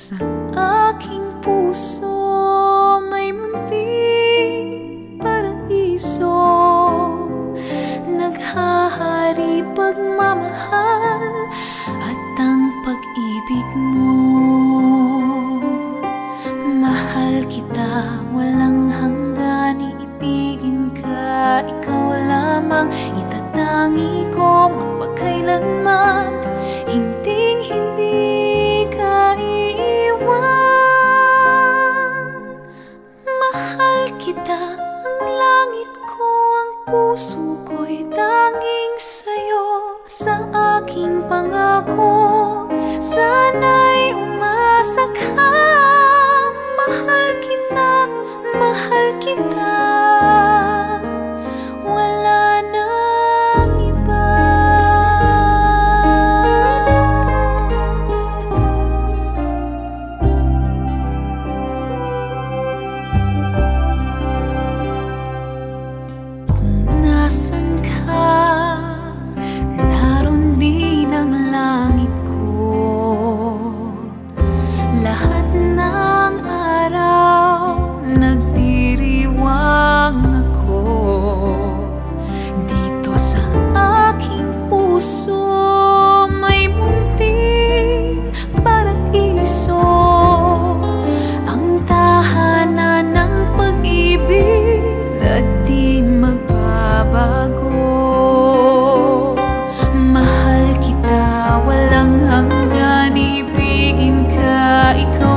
Sa aking puso may munting paraiso, naghahari pagmamahal at ang pag-ibig mo. Mahal kita, walang hanggan, iibigin ka, ikaw lamang itatangi ko magpakailanman. Hinding-hindi ka iiwan. Mahal kita, ang langit ko, ang puso ko'y tanging sa'yo. Sa aking pangako, sana'y umasa ka. Mahal kita, mahal kita. Wala nang iba. Kung nasan ka, naroon din ang langit ko. Lahat ng araw nagdiriwang ako. Dito sa aking puso may munting paraiso, ang tahanan ng pag-ibig na di magbabago. Mahal kita, walang hanggan, ibigin ka, ikaw